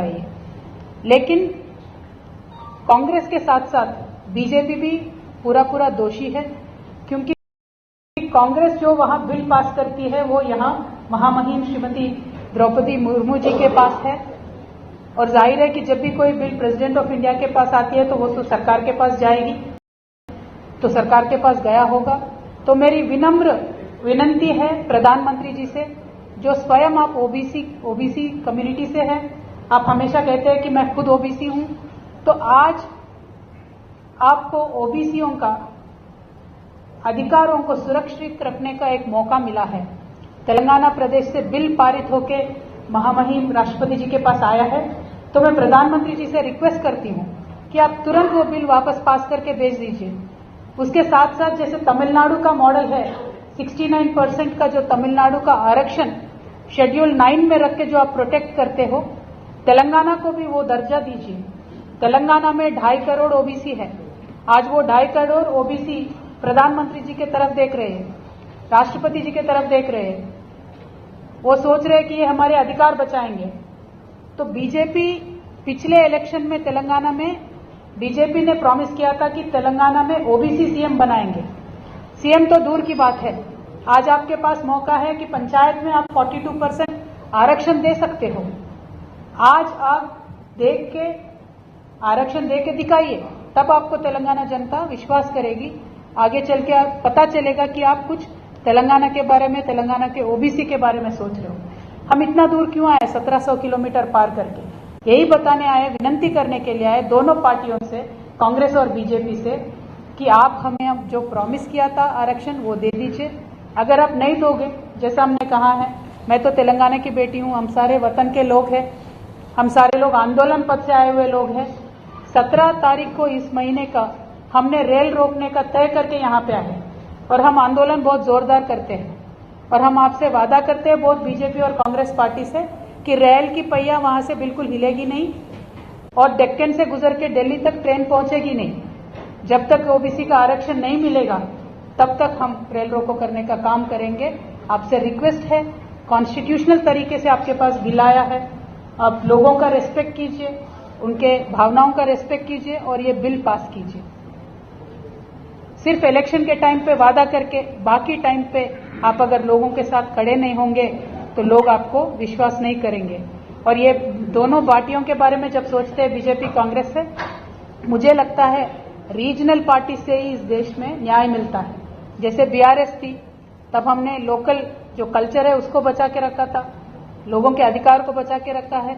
है। लेकिन कांग्रेस के साथ साथ बीजेपी भी पूरा दोषी है, क्योंकि कांग्रेस जो वहां बिल पास करती है वो यहां महामहिम श्रीमती द्रौपदी मुर्मू जी के पास है, और जाहिर है कि जब भी कोई बिल प्रेसिडेंट ऑफ इंडिया के पास आती है तो वो तो सरकार के पास जाएगी, तो सरकार के पास गया होगा। तो मेरी विनम्र विनंती है प्रधानमंत्री जी से, जो स्वयं आप ओबीसी कम्युनिटी से हैं, आप हमेशा कहते हैं कि मैं खुद ओबीसी हूं, तो आज आपको ओबीसीओं का अधिकारों को सुरक्षित रखने का एक मौका मिला है। तेलंगाना प्रदेश से बिल पारित होकर महामहिम राष्ट्रपति जी के पास आया है, तो मैं प्रधानमंत्री जी से रिक्वेस्ट करती हूं कि आप तुरंत वो बिल वापस पास करके भेज दीजिए। उसके साथ साथ जैसे तमिलनाडु का मॉडल है, 69% का जो तमिलनाडु का आरक्षण शेड्यूल 9 में रख के जो आप प्रोटेक्ट करते हो, तेलंगाना को भी वो दर्जा दीजिए। तेलंगाना में 2.5 करोड़ ओबीसी है। आज वो 2.5 करोड़ ओबीसी प्रधानमंत्री जी के तरफ देख रहे हैं, राष्ट्रपति जी के तरफ देख रहे हैं, वो सोच रहे हैं कि ये हमारे अधिकार बचाएंगे। तो बीजेपी पिछले इलेक्शन में तेलंगाना में बीजेपी ने प्रॉमिस किया था कि तेलंगाना में ओबीसी सीएम बनाएंगे। सीएम तो दूर की बात है, आज आपके पास मौका है कि पंचायत में आप 42% आरक्षण दे सकते हो। आज आप देख के आरक्षण दे के दिखाइए, तब आपको तेलंगाना जनता विश्वास करेगी। आगे चल के आप पता चलेगा कि आप कुछ तेलंगाना के बारे में, तेलंगाना के ओबीसी के बारे में सोच रहे हो। हम इतना दूर क्यों आए, 1700 किलोमीटर पार करके? यही बताने आए, विनंती करने के लिए आए दोनों पार्टियों से, कांग्रेस और बीजेपी से, कि आप हमें अब जो प्रॉमिस किया था आरक्षण वो दे दीजिए। अगर आप नहीं दोगे, जैसा हमने कहा है, मैं तो तेलंगाना की बेटी हूं, हम सारे वतन के लोग हैं, हम सारे लोग आंदोलन पथ से आए हुए लोग हैं। 17 तारीख को इस महीने का हमने रेल रोकने का तय करके यहाँ पे आए, और हम आंदोलन बहुत जोरदार करते हैं, और हम आपसे वादा करते हैं बहुत बीजेपी और कांग्रेस पार्टी से कि रेल की पहिया वहां से बिल्कुल हिलेगी नहीं, और डेक्कन से गुजर के दिल्ली तक ट्रेन पहुंचेगी नहीं। जब तक ओबीसी का आरक्षण नहीं मिलेगा तब तक हम रेल रोको करने का काम करेंगे। आपसे रिक्वेस्ट है, कॉन्स्टिट्यूशनल तरीके से आपके पास बिल आया है, आप लोगों का रेस्पेक्ट कीजिए, उनके भावनाओं का रेस्पेक्ट कीजिए और ये बिल पास कीजिए। सिर्फ इलेक्शन के टाइम पे वादा करके बाकी टाइम पे आप अगर लोगों के साथ खड़े नहीं होंगे तो लोग आपको विश्वास नहीं करेंगे। और ये दोनों पार्टियों के बारे में जब सोचते हैं बीजेपी कांग्रेस से, मुझे लगता है रीजनल पार्टी से ही इस देश में न्याय मिलता है। जैसे बीआरएस थी, तब हमने लोकल जो कल्चर है उसको बचा के रखा था, लोगों के अधिकार को बचा के रखा है,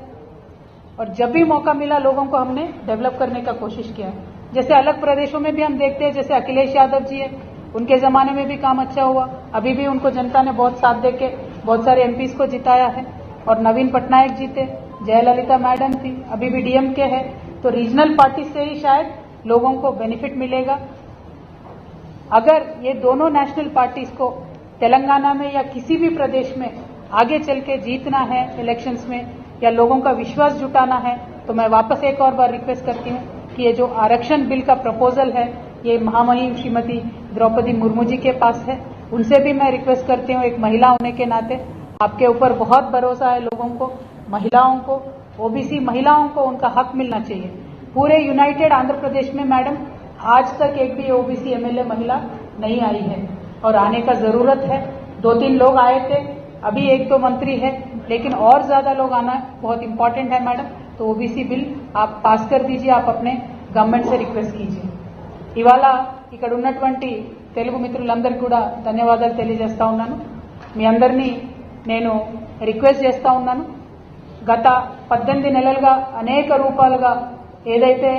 और जब भी मौका मिला लोगों को हमने डेवलप करने का कोशिश किया है। जैसे अलग प्रदेशों में भी हम देखते हैं, जैसे अखिलेश यादव जी है, उनके जमाने में भी काम अच्छा हुआ, अभी भी उनको जनता ने बहुत साथ देके बहुत सारे एमपीज को जिताया है, और नवीन पटनायक जी थे, जयललिता मैडम थी, अभी भी डीएमके है। तो रीजनल पार्टी से ही शायद लोगों को बेनिफिट मिलेगा। अगर ये दोनों नेशनल पार्टीज को तेलंगाना में या किसी भी प्रदेश में आगे चल के जीतना है इलेक्शंस में, या लोगों का विश्वास जुटाना है, तो मैं वापस एक और बार रिक्वेस्ट करती हूं कि ये जो आरक्षण बिल का प्रपोजल है ये महामहिम श्रीमती द्रौपदी मुर्मू जी के पास है। उनसे भी मैं रिक्वेस्ट करती हूं, एक महिला होने के नाते आपके ऊपर बहुत भरोसा है लोगों को, महिलाओं को, ओबीसी महिलाओं को उनका हक मिलना चाहिए। पूरे यूनाइटेड आंध्र प्रदेश में मैडम आज तक एक भी ओबीसी एमएलए महिला नहीं आई है, और आने का जरूरत है। 2-3 लोग आए थे, अभी 1-2 मंत्री है, लेकिन और ज्यादा लोग आना बहुत इंपॉर्टेंट है मैडम। तो ओबीसी बिल आप पास कर दीजिए, आप अपने गवर्नमेंट से रिक्वेस्ट कीजिए। ఇవాళ ఇక్కడ ఉన్నటువంటి తెలుగు మిత్రులందరికీ కూడా ధన్యవాదాలు తెలియజేస్తా ఉన్నాను। మీ అందరినీ నేను రిక్వెస్ట్ చేస్తా ఉన్నాను, గత 18 నెలలుగా అనేక రూపాలుగా ఏదైతే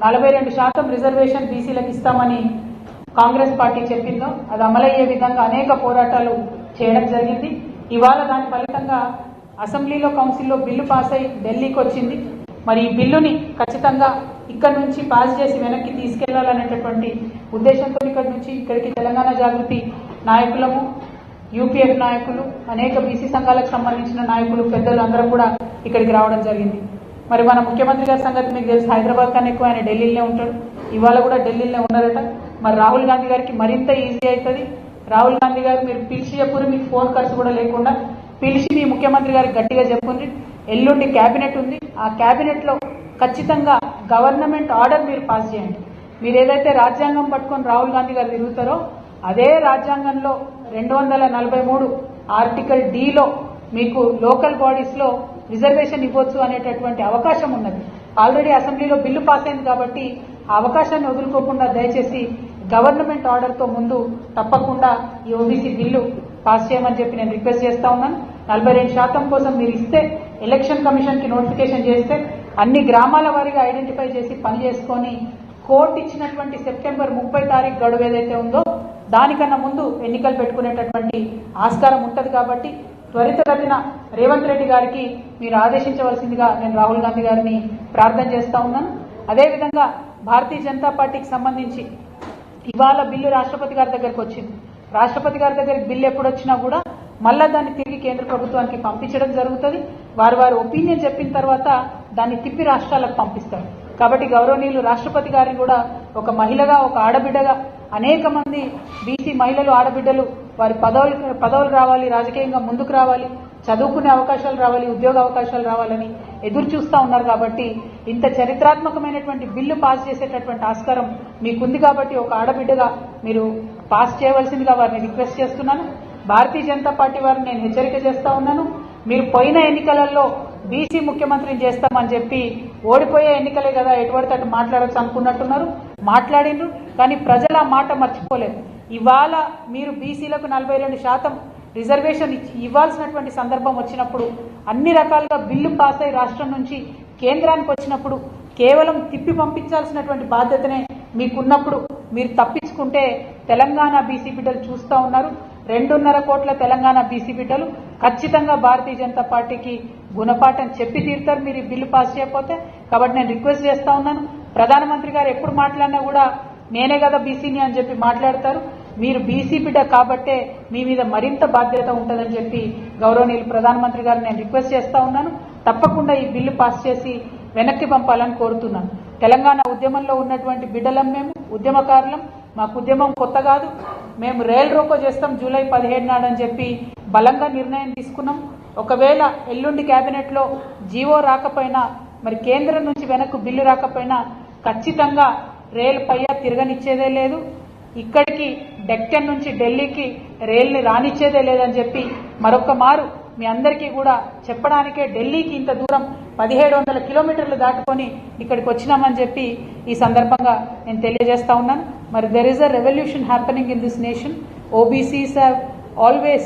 42% రిజర్వేషన్ బీసీలకు ఇస్తామని కాంగ్రెస్ పార్టీ చెప్పిందో అది అమలయ్యే విధంగా అనేక పోరాటాలు చేయడం జరిగింది। ఇవాళ దాని ఫలితంగా అసెంబ్లీలో కౌన్సిల్లో బిల్లు పాస్ అయి ఢిల్లీకి వచ్చింది। మరి ఈ బిల్లుని ఖచ్చితంగా ఇక్కడ నుంచి పాస్ చేసి వెనక్కి తీసుకెళ్లాలనేటటువంటి ఉద్దేశంతో ఇక్కడికి తెలంగాణ జాగృతి నాయకులము, యూపీఎఫ్ నాయకులు, అనేక బీసీ సంఘాలకు సంబంధించిన నాయకులు, పెద్దలు అందరం కూడా ఇక్కడికి రావడం జరిగింది। మరి మన ముఖ్యమంత్రి గారి సంగతి మీకు తెలుసు, హైదరాబాద్ కన్నా ఎక్కువ ఆయన ఢిల్లీలోనే ఉంటాడు, ఇవాళ కూడా ఢిల్లీలోనే ఉన్నారట। మరి రాహుల్ గాంధీ గారికి మరింత ఈజీ అవుతుంది। రాహుల్ గాంధీ గారు మీరు పిలిచి చెప్పురు, మీకు ఫోన్ ఖర్చు కూడా లేకుండా పిలిచి మీ ముఖ్యమంత్రి గారికి గట్టిగా చెప్పుండ్రి, ఎల్లుండి క్యాబినెట్ ఉంది. ఆ క్యాబినెట్లో ఖచ్చితంగా గవర్నమెంట్ ఆర్డర్ మీరు పాస్ చేయండి. మీరు ఏదైతే రాజ్యాంగం పట్టుకొని రాహుల్ గాంధీ గారు తిరుగుతారో అదే రాజ్యాంగంలో 243 ఆర్టికల్ డిలో మీకు లోకల్ బాడీస్లో రిజర్వేషన్ ఇవ్వచ్చు అనేటటువంటి అవకాశం ఉన్నది. ఆల్రెడీ అసెంబ్లీలో బిల్లు పాస్ అయింది కాబట్టి ఆ అవకాశాన్ని వదులుకోకుండా దయచేసి గవర్నమెంట్ ఆర్డర్తో ముందు తప్పకుండా ఈ ఓబీసీ బిల్లు పాస్ చేయమని చెప్పి నేను రిక్వెస్ట్ చేస్తా ఉన్నాను. 42% కోసం మీరు ఇస్తే ఎలక్షన్ కమిషన్కి నోటిఫికేషన్ చేస్తే అన్ని గ్రామాల వారీగా ఐడెంటిఫై చేసి పని చేసుకొని కోర్టు ఇచ్చినటువంటి సెప్టెంబర్ 30 తారీఖు గడువు ఏదైతే ఉందో దానికన్నా ముందు ఎన్నికలు పెట్టుకునేటటువంటి ఆస్కారం ఉంటుంది. కాబట్టి త్వరితగతిన రేవంత్ రెడ్డి గారికి మీరు ఆదేశించవలసిందిగా నేను రాహుల్ గాంధీ గారిని ప్రార్థన చేస్తా ఉన్నాను. అదేవిధంగా భారతీయ జనతా పార్టీకి సంబంధించి ఇవాళ బిల్లు రాష్ట్రపతి గారి దగ్గరకు వచ్చింది. రాష్ట్రపతి గారి దగ్గరికి బిల్లు ఎప్పుడు వచ్చినా కూడా మళ్ళా దాన్ని తిరిగి కేంద్ర ప్రభుత్వానికి పంపించడం జరుగుతుంది. వారి ఒపీనియన్ చెప్పిన తర్వాత దాన్ని తిప్పి రాష్ట్రాలకు పంపిస్తారు. కాబట్టి గౌరవనీయులు రాష్ట్రపతి గారిని కూడా ఒక మహిళగా, ఒక ఆడబిడ్డగా అనేక మంది బీసీ మహిళలు, ఆడబిడ్డలు వారి పదవులు రావాలి, రాజకీయంగా ముందుకు రావాలి, చదువుకునే అవకాశాలు రావాలి, ఉద్యోగ అవకాశాలు రావాలని ఎదురు చూస్తూ ఉన్నారు. కాబట్టి ఇంత చరిత్రాత్మకమైనటువంటి బిల్లు పాస్ చేసేటటువంటి ఆస్కారం మీకుంది. కాబట్టి ఒక ఆడబిడ్డగా మీరు పాస్ చేయవలసిందిగా వారిని రిక్వెస్ట్ చేస్తున్నాను. భారతీయ జనతా పార్టీ వారిని నేను హెచ్చరిక చేస్తా ఉన్నాను. మీరు పోయిన ఎన్నికలలో బీసీ ముఖ్యమంత్రిని చేస్తామని చెప్పి ఓడిపోయే ఎన్నికలే కదా ఎటువంటి అటు మాట్లాడచ్చు అనుకున్నట్టున్నారు. మాట్లాడిండ్రు కానీ ప్రజల మాట మర్చిపోలేదు. ఇవాళ మీరు బీసీలకు 42% రిజర్వేషన్ ఇవ్వాల్సినటువంటి సందర్భం వచ్చినప్పుడు అన్ని రకాలుగా బిల్లు పాస్ అయి రాష్ట్రం నుంచి కేంద్రానికి వచ్చినప్పుడు కేవలం తిప్పి పంపించాల్సినటువంటి బాధ్యతనే మీకున్నప్పుడు మీరు తప్పించుకుంటే తెలంగాణ బీసీ బిడ్డలు చూస్తూ ఉన్నారు. 2.5 కోట్ల తెలంగాణ బీసీ బిడ్డలు ఖచ్చితంగా భారతీయ జనతా పార్టీకి గుణపాఠం చెప్పి తీరుతారు మీరు ఈ బిల్లు పాస్ చేయకపోతే. కాబట్టి నేను రిక్వెస్ట్ చేస్తా ఉన్నాను. ప్రధానమంత్రి గారు ఎప్పుడు మాట్లాడినా కూడా నేనే కదా బీసీని అని చెప్పి మాట్లాడతారు. మీరు బీసీ బిడ్డ కాబట్టే మీ మీద మరింత బాధ్యత ఉంటుందని చెప్పి గౌరవనీయులు ప్రధానమంత్రి గారు నేను రిక్వెస్ట్ చేస్తా ఉన్నాను. తప్పకుండా ఈ బిల్లు పాస్ చేసి వెనక్కి పంపాలని కోరుతున్నాను. తెలంగాణ ఉద్యమంలో ఉన్నటువంటి బిడ్డలం, మేము ఉద్యమకారులం. మాకు ఉద్యమం కొత్త కాదు. మేము రైల్ రోకో చేస్తాం జూలై 17 నాడని చెప్పి బలంగా నిర్ణయం తీసుకున్నాం. ఒకవేళ ఎల్లుండి క్యాబినెట్లో జీవో రాకపోయినా, మరి కేంద్రం నుంచి వెనక్కు బిల్లు రాకపోయినా ఖచ్చితంగా రైలు పయ్య తిరగనిచ్చేదే లేదు. ఇక్కడికి డెక్కన్ నుంచి ఢిల్లీకి రైల్ని రానిచ్చేదే లేదని చెప్పి మరొక మారు మీ అందరికీ కూడా చెప్పడానికే ఢిల్లీకి ఇంత దూరం 1700 కిలోమీటర్లు దాటుకొని ఇక్కడికి వచ్చినామని చెప్పి ఈ సందర్భంగా నేను తెలియజేస్తా ఉన్నాను. మరి there is a revolution happening in this nation. OBCs have always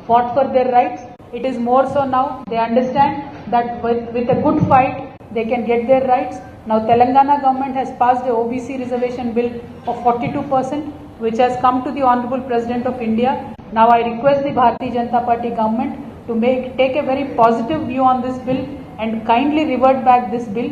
fought for their rights. It is more so now. They understand that with a good fight they can get their rights. Now Telangana government has passed the OBC reservation bill of 42%, which has come to the Honorable President of India. Now I request the Bharatiya Janata Party government to take a very positive view on this bill and kindly revert back this bill.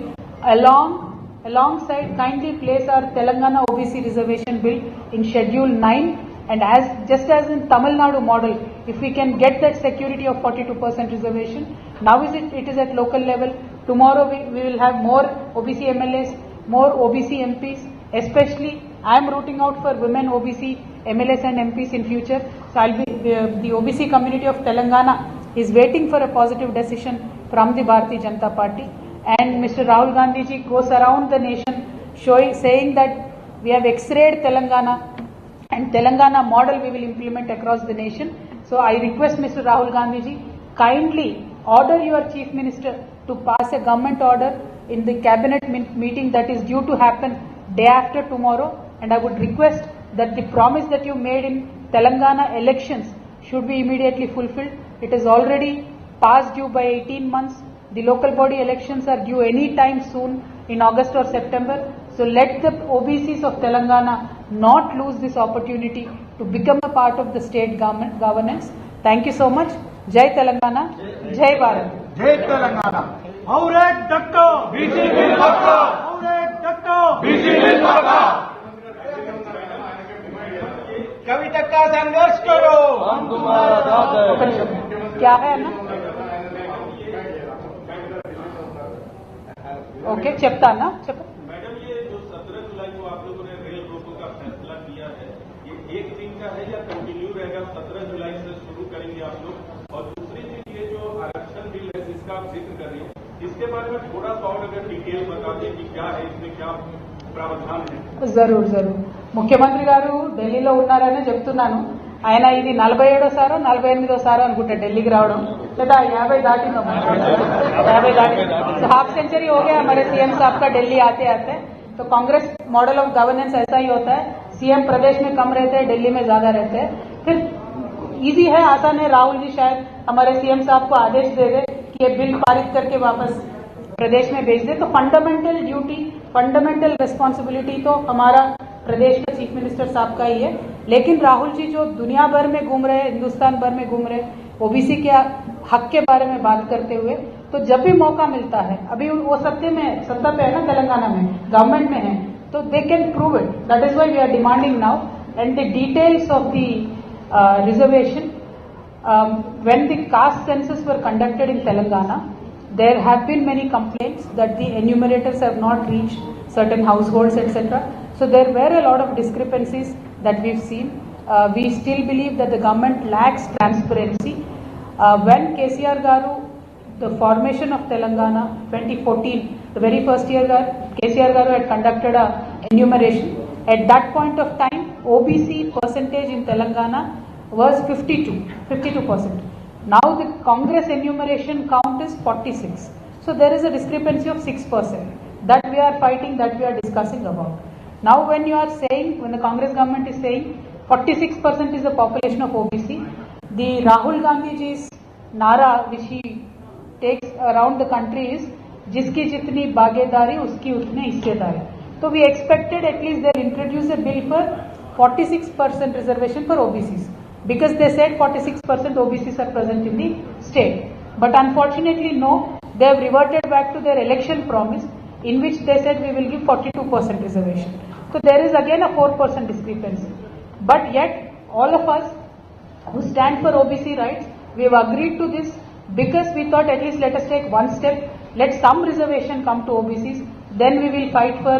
Alongside kindly place our Telangana OBC reservation bill in Schedule 9, and just as in Tamil Nadu model, if we can get that security of 42% reservation, now it is at local level. Tomorrow we will have more OBC MLAs, more OBC MPs. Especially I am rooting out for women OBC MLAs and MPs in future. So the OBC community of Telangana is waiting for a positive decision from the Bharatiya Janata Party. And Mr. Rahul Gandhi ji goes around the nation saying that we have X-rayed Telangana and Telangana model we will implement across the nation. So I request Mr. Rahul Gandhi ji, kindly order your Chief Minister to pass a government order in the cabinet meeting that is due to happen day after tomorrow. And I would request that the promise that you made in Telangana elections should be immediately fulfilled. It is already past due by 18 months. The local body elections are due any time soon in August or September. So let the OBCs of Telangana not lose this opportunity to become a part of the state governance. Thank you so much. Jai Telangana, Jai Bharat. Jai Telangana. और एक धक्का BC bill धक्का, और एक धक्का BC bill धक्का। कविता का संघर्ष करो, हम तुम्हारा साथ हैं। क्या है ना? ओके చెప్తా ना చెప్ప मैडम, ये जो 17 जुलाई को आप लोगों ने रेल रोको का फैसला किया है, ये एक दिन का है या कंटिन्यू रहेगा? 17 जुलाई से शुरू करेंगे आप लोग? और दूसरी चीज, ये जो आरक्षण बिल है जिसका का आप जिक्र कर रही हो, इसके बारे में थोड़ा सा और अगर डिटेल बता दें कि क्या है, इसमें क्या प्रावधान है। जरूर जरूर ముఖ్యమంత్రి గారు ఢిల్లీలో ఉన్నారని చెప్తున్నాను. ఆయన ఇది 47సారో 48సారో అనుకుంటా ఢిల్లీకి రావడం, లేదా 50 दाटिंदो 50 दाटी. तो हाफ सेंचुरी हो गया हमारे सीएम साहब का दिल्ली आते आते. तो कांग्रेस मॉडल ऑफ गवर्नेंस ऐसा ही होता है, सीएम प्रदेश में कम रहते हैं, दिल्ली में ज्यादा रहते हैं. फिर इजी है, आसान है. राहुल जी शायद हमारे सीएम साहब को आदेश दे दे कि ये बिल पारित करके वापस प्रदेश में भेज दे. तो फंडामेंटल ड्यूटी, फंडामेंटल रिस्पॉन्सिबिलिटी तो हमारा प्रदेश के चीफ मिनिस्टर साहब का ही है. लेकिन राहुल जी जो दुनिया भर में घूम रहे, हिंदुस्तान भर में घूम रहे, ओबीसी के हक के बारे में बात करते हुए, तो जब भी मौका मिलता है, अभी वो सत्ता पे है ना, तेलंगाना में गवर्नमेंट में है, तो they can prove it. That is why we are demanding now. And the details of the reservation, when the caste census were conducted in Telangana, there have been many complaints that the enumerators have not reached certain households, etc. So there were a lot of discrepancies that we've seen. We still believe that the government lacks transparency. When KCR Garu, the formation of Telangana 2014, the very first year KCR Garu had conducted a enumeration. At that point of time, OBC percentage in Telangana was 52%. Now the Congress enumeration count is 46. So there is a discrepancy of 6% that we are fighting, that we are discussing about. Now when you are saying, when the Congress government is saying 46% is the population of OBC, the Rahul Gandhi ji's nara which he takes around the country is, जिसकी जितनी भागीदारी उसकी उतने हिस्सेदारी. So we expected at least they'll introduce a bill for 46% reservation for OBCs. Because they said 46% OBCs are present in the state. But unfortunately no, they have reverted back to their election promise, in which they said we will give 42% reservation. So there is again a 4% discrepancy. But yet all of us who stand for OBC rights, we have agreed to this because we thought at least let us take one step, let some reservation come to OBCs, then we will fight for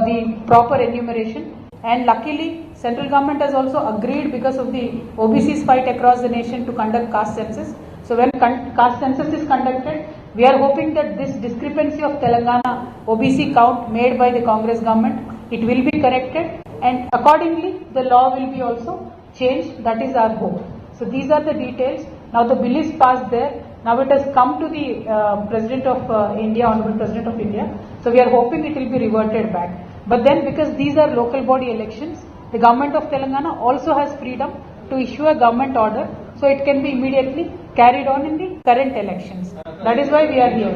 the proper enumeration. And luckily, central government has also agreed, because of the OBC's fight across the nation, to conduct caste census. So when caste census is conducted, we are hoping that this discrepancy of Telangana OBC count made by the Congress government, it will be corrected, and accordingly the law will be also changed. That is our hope. So these are the details. Now the bill is passed there. Now it has come to the President of India, Honorable President of India. So we are hoping it will be reverted back. But then, because these are local body elections, the government of Telangana also has freedom to issue a government order, so it can be immediately carried on in the current elections. That is why we are here.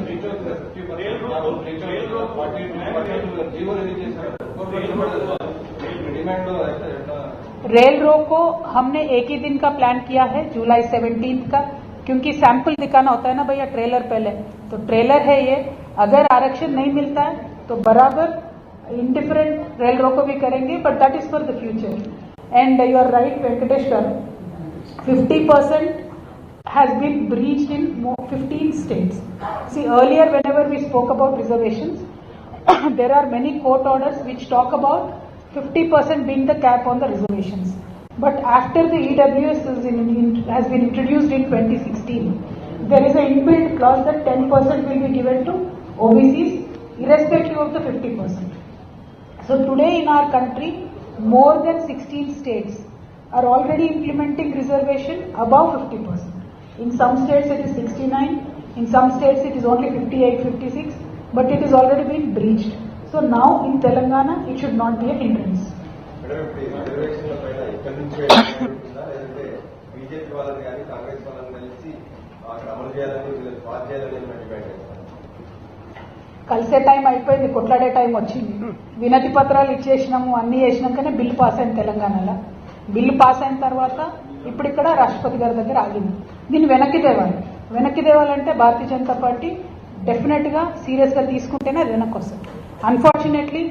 Rail रोको हमने एक ही दिन का plan किया है, जुलाई 17 का, क्योंकि sample दिखाना होता है ना भैया, ट्रेलर पहले. तो ट्रेलर है ये, अगर आरक्षण नहीं मिलता है तो बराबर इंडिफरेंट रेल रोको भी करेंगे, but that is for the future. And you are right Venkatesh garu, 50% has been breached in 15 states. See, earlier whenever we spoke about reservations, there are many court orders which talk about 50% being the cap on the reservations. But after the EWS has been introduced in 2016, there is an inbuilt clause that 10% will be given to OBCs irrespective of the 50%. So today in our country, more than 16 states are already implementing reservation above 50%. In some states it is 69, in some states it is only 58, 56, but it is already been breached. So now in Telangana, it should not be a hindrance. కలిసే time అయిపోయింది, కొట్లాడే time వచ్చింది. వినతి పత్రాలు ఇచ్చేసినాము, అన్ని చేసినాకనే bill pass అయింది తెలంగాణలో. Bill pass అయిన తర్వాత ఇప్పుడు ఇక్కడ రాష్ట్రపతి గారి దగ్గర ఆగింది. దీన్ని వెనక్కి తేవాలంటే భారతీయ జనతా పార్టీ డెఫినెట్ గా సీరియస్ గా తీసుకుంటేనే అది వెనక్కి వస్తుంది. అన్ఫార్చునేట్లీ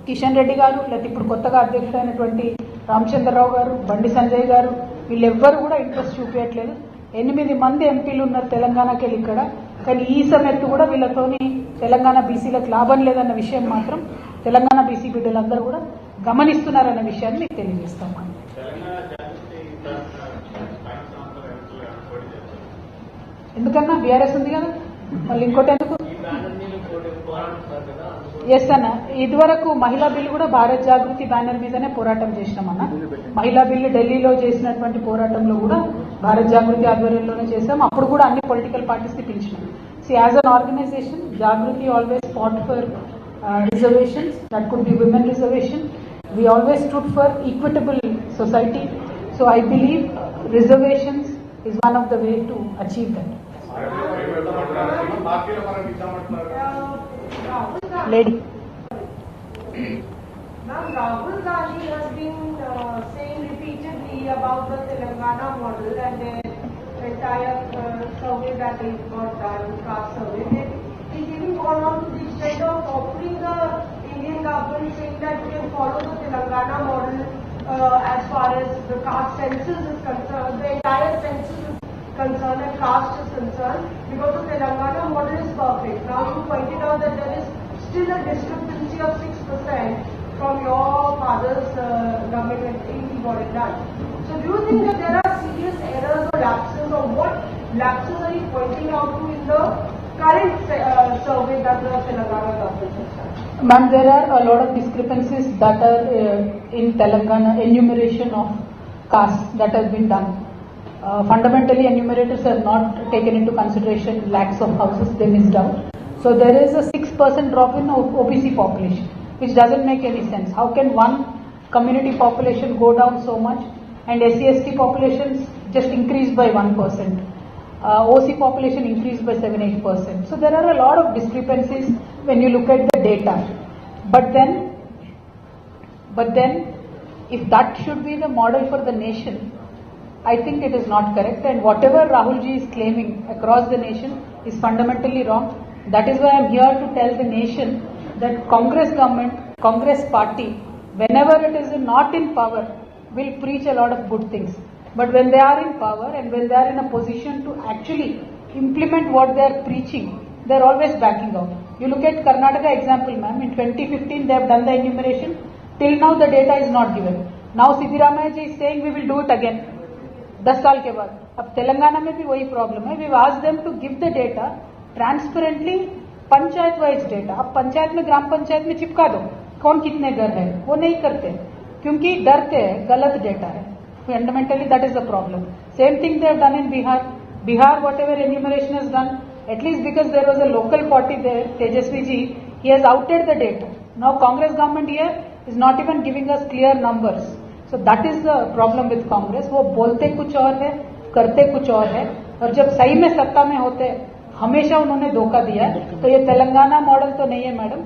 కిషన్ రెడ్డి గారు, లేకపోతే ఇప్పుడు కొత్తగా అధ్యక్షుడైనటువంటి రామచంద్రరావు గారు, బండి సంజయ్ గారు, వీళ్ళెవ్వరు కూడా ఇంట్రెస్ట్ చూపించట్లేదు. 8 మంది ఎంపీలు ఉన్నారు తెలంగాణకి వెళ్ళి ఇక్కడ, కానీ ఈ సమయత్తు కూడా వీళ్ళతోని తెలంగాణ బీసీలకు లాభం లేదన్న విషయం మాత్రం తెలంగాణ బీసీ బిడ్డలందరూ కూడా గమనిస్తున్నారన్న విషయాన్ని మీకు తెలియజేస్తాం. ఎందుకన్నా బీఆర్ఎస్ ఉంది కదా, మళ్ళీ ఇంకోటి ఎందుకు? ఎస్ అన్న, ఇదివరకు మహిళా బిల్లు కూడా భారత్ జాగృతి బ్యానర్ మీదనే పోరాటం చేసినామన్న. మహిళా బిల్లు ఢిల్లీలో చేసినటువంటి పోరాటంలో కూడా భారత్ జాగృతి ఆధ్వర్యంలోనే చేసాం. అప్పుడు కూడా అన్ని పొలిటికల్ పార్టీస్ ని పిలిచినాం. As an organisation Jagruthi always fought for reservations, that could be women reservation. We always stood for equitable society. So I believe reservations is one of the way to achieve that. Lady. Ma'am, Rahul Gandhi has been saying repeatedly about the Telangana model and the entire survey that they got done, caste survey. He's even gone on to the extent of offering the Indian government saying that we can follow the Telangana model as far as the caste census is concerned, the entire census is concerned and caste is concerned, because the Telangana model is perfect. Now you pointed out that there is still a discrepancy of 6% from your father's government when he got it done. So do you think that there are serious errors or lapses, or what lapses are you pointing out to in the current survey that the Telangana government has done? Ma'am, there are a lot of discrepancies that are in Telangana enumeration of castes that has been done. Fundamentally, enumerators have not taken into consideration lakhs of houses, they missed out. So there is a 6% drop in OBC population, which doesn't make any sense. How can one community population go down so much and SC/ST populations just increase by 1%? OC population increased by 7-8%. So there are a lot of discrepancies when you look at the data. But then, if that should be the model for the nation, I think it is not correct. And whatever Rahul ji is claiming across the nation is fundamentally wrong. That is why I am here to tell the nation that Congress government, Congress party, whenever it is not in power, will preach a lot of good things. But when they are in power and when they are in a position to actually implement what they are preaching, they are always backing out. You look at Karnataka example, ma'am. In 2015, they have done the enumeration. Till now, the data is not given. Now, Siddaramaiah ji is saying we will do it again. 10 साल के बाद. अब तेलंगाना में भी वही problem है. We've asked them to give the data transparently, panchayat wise data. अब पंचायत में, ग्राम पंचायत में चिपका दो कौन कितने घर है, वो नहीं करते क्योंकि डरते हैं गलत डेटा है. Fundamentally, that is the problem. Same thing they have done in Bihar. Bihar, whatever enumeration has done, at least because there was a local party there, Tejasvi ji, he has outed the data. Now Congress government here is not even giving us clear numbers. So that is the problem with Congress. वो बोलते कुछ और है, करते कुछ और है, और जब सही में सत्ता में होते हमेशा उन्होंने धोखा दिया. तो ये तेलंगाना मॉडल तो नहीं है मैडम,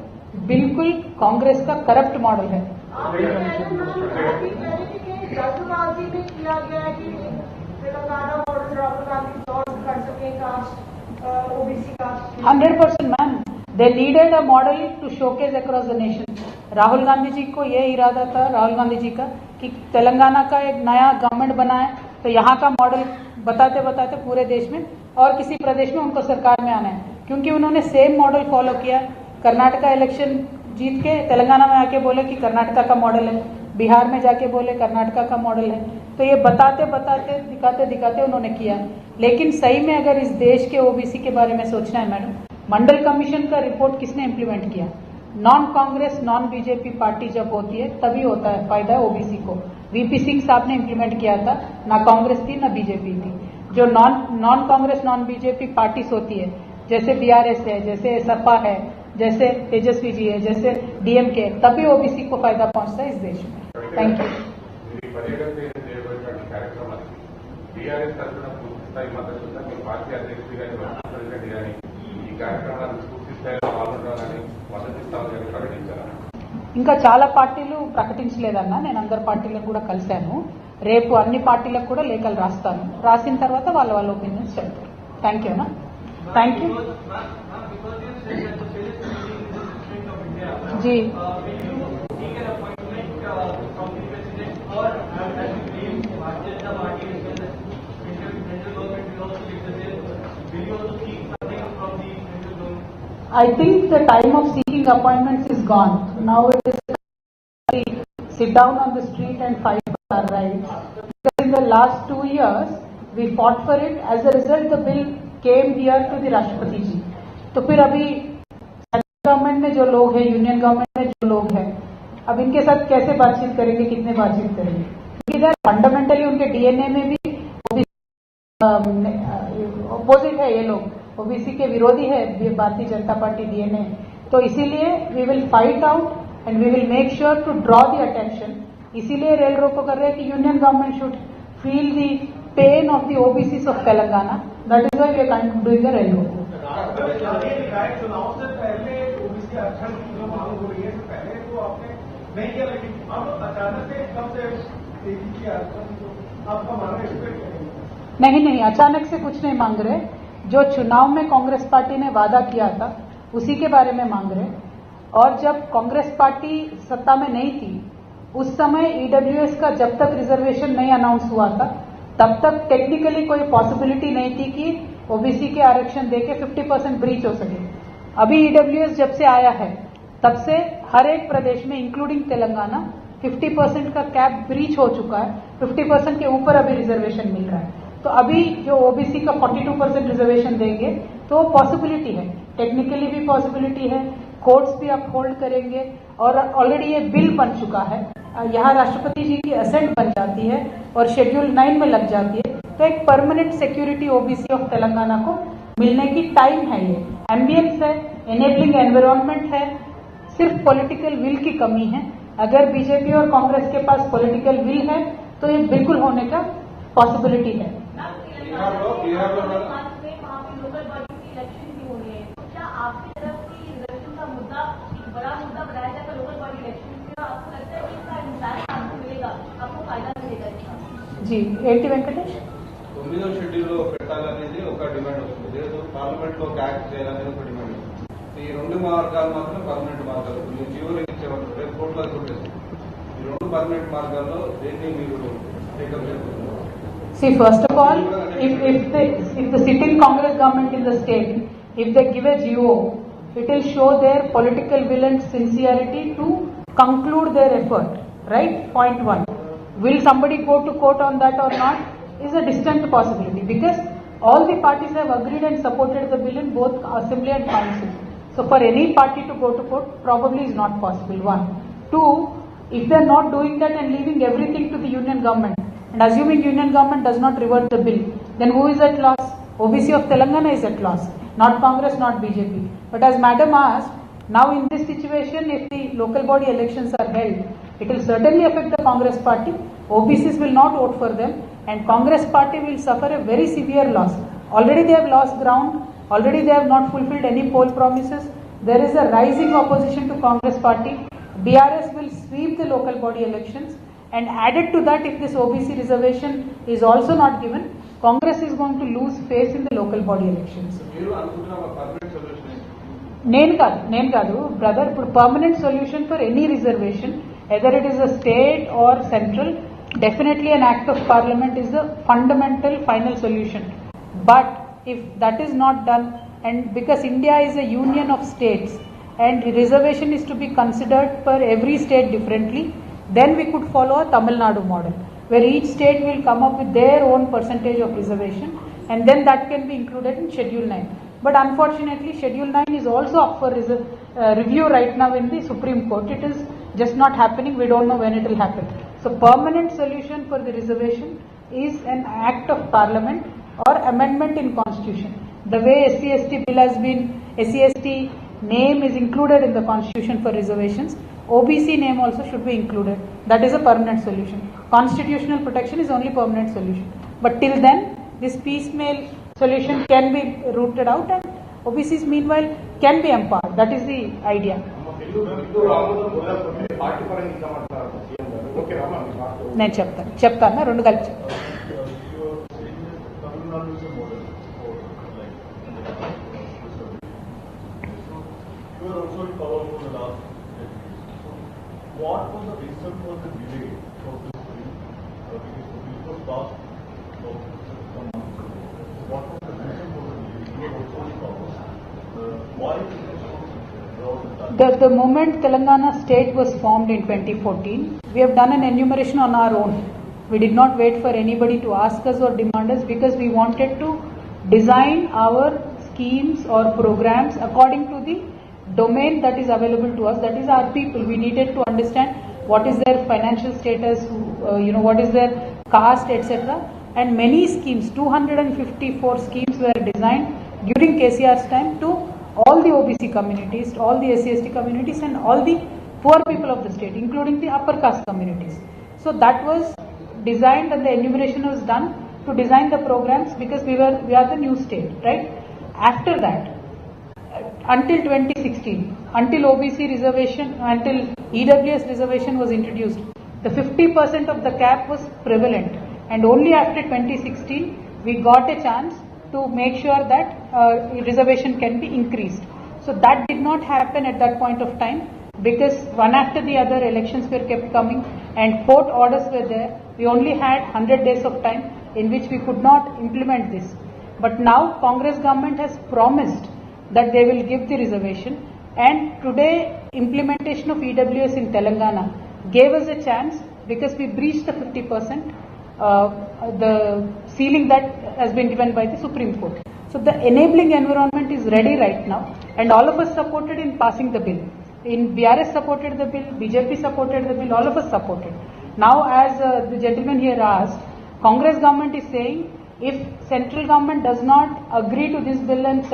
बिल्कुल कांग्रेस का करप्ट मॉडल है. जल्दबाजी में किया गया है कि तेलंगाना मॉडल राहुल गांधी लॉन्च कर सके caste OBC caste. 100% ma'am, they needed a model to showcase across the nation. Rahul Gandhi ji को ये इरादा था, राहुल गांधी जी का, कि तेलंगाना का एक नया गवर्नमेंट बनाए तो यहाँ का मॉडल बताते बताते पूरे देश में और किसी प्रदेश में उनको सरकार में आना है. क्योंकि उन्होंने सेम मॉडल फॉलो किया. कर्नाटका इलेक्शन जीत के तेलंगाना में आके बोले कि कर्नाटका का मॉडल है, बिहार में जाके बोले कर्नाटका का मॉडल है. तो ये बताते बताते दिखाते दिखाते उन्होंने किया. लेकिन सही में अगर इस देश के ओबीसी के बारे में सोचना है मैडम, मंडल कमीशन का रिपोर्ट किसने इम्प्लीमेंट किया? Non Congress non BJP party जब होती है तभी होता है फायदा ओबीसी को. वीपी सिंह साहब ने इम्प्लीमेंट किया था, ना कांग्रेस थी ना बीजेपी थी. जो non Congress non BJP parties होती है, जैसे बीआरएस है, जैसे सपा है, जैसे तेजस्वी जी है, जैसे डीएमके, तभी ओबीसी को फायदा पहुंचता है इस देश में. Thank you. ఇంకా చాలా పార్టీలు ప్రకటించలేదన్నా. నేను అందరు పార్టీలకు కూడా కలిశాను. రేపు అన్ని పార్టీలకు కూడా లేఖలు రాస్తాను. రాసిన తర్వాత వాళ్ళ ఒపీనియన్స్ చెప్తారు. థ్యాంక్ యూ అన్నా. Thank you ji. I think the time of seeking appointments is gone. Now it is sit down on the street and fight for our rights. Because in the last 2 years, we fought for it. As a result, the bill came here to the राष्ट्रपति जी. तो फिर अभी government में जो लोग हैं, union government में जो लोग हैं, अब इनके साथ कैसे बातचीत करेंगे, कितने बातचीत करेंगे? इधर फंडामेंटली उनके डीएनए में भी अपोजिट है, ये लोग ओबीसी के विरोधी है भारतीय जनता पार्टी डीएनए. तो इसीलिए we will fight out and we will make sure to draw the attention. इसीलिए रेल रोको कर रहे हैं कि union government should feel the pain of the OBC of Telangana. That is why we are doing the rail रोको. चुनाव से पहले ओबीसी आरक्षण की जो मांग हो रही है, पहले तो आपने नहीं किया, लेकिन अब अचानक से कब से तेजी की आरक्षण आपका मांग एक्सपेक्ट करेंगे? नहीं, अचानक से कुछ नहीं मांग रहे. जो चुनाव में कांग्रेस पार्टी ने वादा किया था उसी के बारे में मांग रहे. और जब कांग्रेस पार्टी सत्ता में नहीं थी उस समय ईडब्ल्यूएस का जब तक रिजर्वेशन नहीं अनाउंस हुआ था तब तक टेक्निकली कोई पॉसिबिलिटी नहीं थी कि ओबीसी के आरक्षण देके 50% ब्रीच हो सके. अभी ईडब्ल्यूएस जब से आया है तब से हर एक प्रदेश में इंक्लूडिंग तेलंगाना 50% का कैप ब्रीच हो चुका है. 50% के ऊपर अभी रिजर्वेशन मिल रहा है. तो अभी जो ओबीसी का 42% रिजर्वेशन देंगे तो पॉसिबिलिटी है, टेक्निकली भी पॉसिबिलिटी है, कोर्ट्स भी अप होल्ड करेंगे. और ऑलरेडी ये बिल बन चुका है, यहाँ राष्ट्रपति जी की असेंट बन जाती है और शेड्यूल 9 में लग जाती है. तो एक permanent security OBC of Telangana को मिलने की टाइम है. ये एम्बियंस है, एनेबलिंग एनवायरमेंट है, सिर्फ पॉलिटिकल विल की कमी है. अगर बीजेपी और कांग्रेस के पास पॉलिटिकल विल है तो ये बिल्कुल होने का पॉसिबिलिटी है. जी ఏంటి వెంకటేష్? 9వ షెడ్యూల్లో పెట్టాలనేది ఒక డిమాండ్ వస్తుంది. పార్లమెంట్ లో యాక్ట్ చేయాలనేది ఒక డిమాండ్ వస్తుంది. ఈ రెండు మార్గాలు మాత్రం పర్మనెంట్ మార్గాలు. మీరు జీవోలు ఇచ్చేవాళ్ళు రేపు కోర్టులో కొట్టేస్తారు. ఈ రెండు పర్మనెంట్ మార్గాల్లో దేన్ని మీరు టేకప్ చేస్తున్నారు? See, first of all, if the sitting Congress government in the state, if they give a GO, it will show their political will and sincerity to conclude their effort, right? Point one. Will somebody go to court on that or not is a distant possibility because all the parties have agreed and supported the bill in both assembly and council. So for any party to go to court probably is not possible. One. Two, if they are not doing that and leaving everything to the union government and assuming union government does not revert the bill, then who is at loss? OBC of Telangana is at loss, not Congress, not BJP. But as Madam asked, now in this situation, if the local body elections are held, it will certainly affect the Congress party. OBCs will not vote for them and Congress party will suffer a very severe loss. Already they have lost ground, already they have not fulfilled any poll promises. There is a rising opposition to Congress party. BRS will sweep the local body elections and added to that, if this OBC reservation is also not given, Congress is going to lose face in the local body elections. నేను కాదు brother. ఇప్పుడు permanent solution for any reservation, either it is a state or central, definitely an act of parliament is the fundamental final solution. But if that is not done, and because India is a union of states and reservation is to be considered for every state differently, then we could follow a Tamil Nadu model where each state will come up with their own percentage of reservation and then that can be included in schedule 9. But unfortunately schedule 9 is also up for review right now in the Supreme Court. It is just not happening. We don't know when it will happen. So permanent solution for the reservation is an act of parliament or amendment in constitution. The way SC/ST bill has been, SC/ST name is included in the constitution for reservations, OBC name also should be included. That is a permanent solution. Constitutional protection is only permanent solution. But till then, this piecemeal solution can be rooted out and OBCs meanwhile can be empowered. That is the idea. నేను చెప్తాను రెండు కలిపి. What was the reason for the delay of this bill? Because the bill was passed some months ago. What was the reason for the delay? You were also involved. Why is it the moment Telangana state was formed in 2014, we have done an enumeration on our own. We did not wait for anybody to ask us or demand us because we wanted to design our schemes or programs according to the domain that is available to us, that is our people. We needed to understand what is their financial status, what is their caste, etc. And many schemes, 254 schemes were designed during KCR's time to all the OBC communities, all the SC/ST communities and all the poor people of the state, including the upper caste communities. So that was designed and the enumeration was done to design the programs because we are the new state, right? After that, until 2016, until OBC reservation, until EWS reservation was introduced, the 50% of the cap was prevalent, and only after 2016 we got a chance to make sure that reservation can be increased. So that did not happen at that point of time because one after the other elections were kept coming and court orders were there. We only had 100 days of time in which we could not implement this. But now Congress government has promised that they will give the reservation, and today implementation of EWS in Telangana gave us a chance because we breached the 50%, the ceiling that has been given by the Supreme Court. So the enabling environment is ready right now, and all of us supported in passing the bill. In BRS supported the bill, BJP supported the bill, all of us supported. Now as the gentleman here asked, Congress government is saying if central government does not agree to this bill and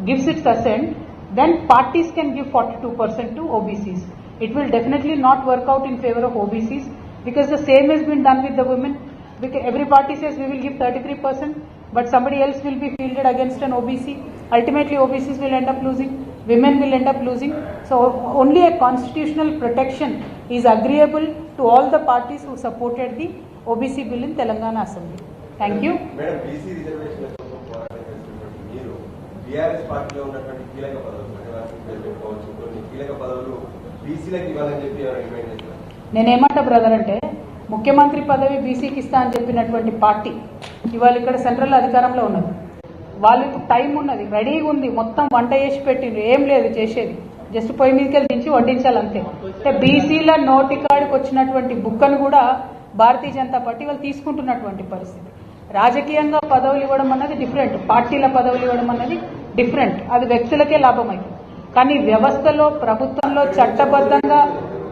gives its assent, then parties can give 42% to OBCs. It will definitely not work out in favor of OBCs because the same has been done with the women. Because every party says we will give 33%, but somebody else will be fielded against an OBC. Ultimately OBCs will end up losing, women will end up losing. So only a constitutional protection is agreeable to all the parties who supported the OBC bill in Telangana Assembly. Thank you. Madam, BC reservation కోసం పోరాటం మీరు BRS పార్టీలో ఉన్నటువంటి కీలక పదవులు పెట్టుకోవచ్చు, కొన్ని కీలక పదవులు బీసీలకు ఇవ్వాలని చెప్పి రిమైండ్ చేస్తారు. నేనేమంటా బ్రదర్ అంటే ముఖ్యమంత్రి పదవి బీసీకి ఇస్తా అని చెప్పినటువంటి పార్టీ ఇవాళ ఇక్కడ సెంట్రల్ అధికారంలో ఉన్నది. వాళ్ళకి టైం ఉన్నది, రెడీగా ఉంది, మొత్తం వంట చేసి పెట్టిండ్రు, ఏం లేదు చేసేది, జస్ట్ పొయ్యి మీదకి వెళ్ళి దించి వడ్డించాలంతే. అంటే బీసీల నోటికాడికి వచ్చినటువంటి బుక్కను కూడా భారతీయ జనతా పార్టీ వాళ్ళు తీసుకుంటున్నటువంటి పరిస్థితి. రాజకీయంగా పదవులు ఇవ్వడం అన్నది డిఫరెంట్, పార్టీల పదవులు ఇవ్వడం అన్నది డిఫరెంట్, అది వ్యక్తులకే లాభం అవుతుంది. కానీ వ్యవస్థలో ప్రభుత్వంలో చట్టబద్ధంగా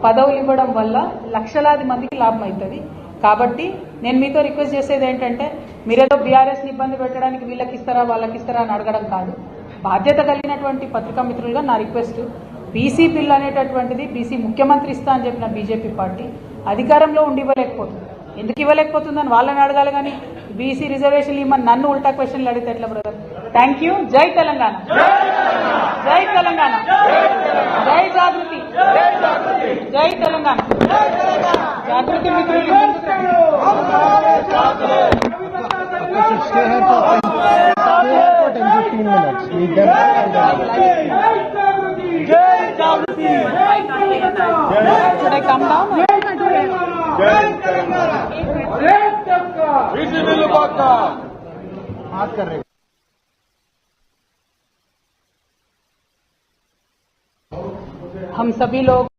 పదవులు ఇవ్వడం వల్ల లక్షలాది మందికి లాభం అవుతుంది. కాబట్టి నేను మీతో రిక్వెస్ట్ చేసేది ఏంటంటే మీరేదో బీఆర్ఎస్ని ఇబ్బంది పెట్టడానికి వీళ్ళకి ఇస్తారా వాళ్ళకి ఇస్తారా అని అడగడం కాదు. బాధ్యత కలిగినటువంటి పత్రికా మిత్రులుగా నా రిక్వెస్ట్, బీసీ బిల్ అనేటటువంటిది బీసీ ముఖ్యమంత్రి ఇస్తా అని చెప్పిన బీజేపీ పార్టీ అధికారంలో ఉండి ఇవ్వలేకపోతుంది. ఎందుకు ఇవ్వలేకపోతుందని వాళ్ళని అడగాలి, కానీ బీసీ రిజర్వేషన్ ఇవ్వమని నన్ను ఉల్టా క్వశ్చన్లు అడిగితే ఎట్లా బ్రదర్? Thank you. జై తెలంగాణ, జై తెలంగాణ, జై జాగృతి, జై తెలంగాణ. జాగృతి మిత్రులు should I come down? हम सभी लोग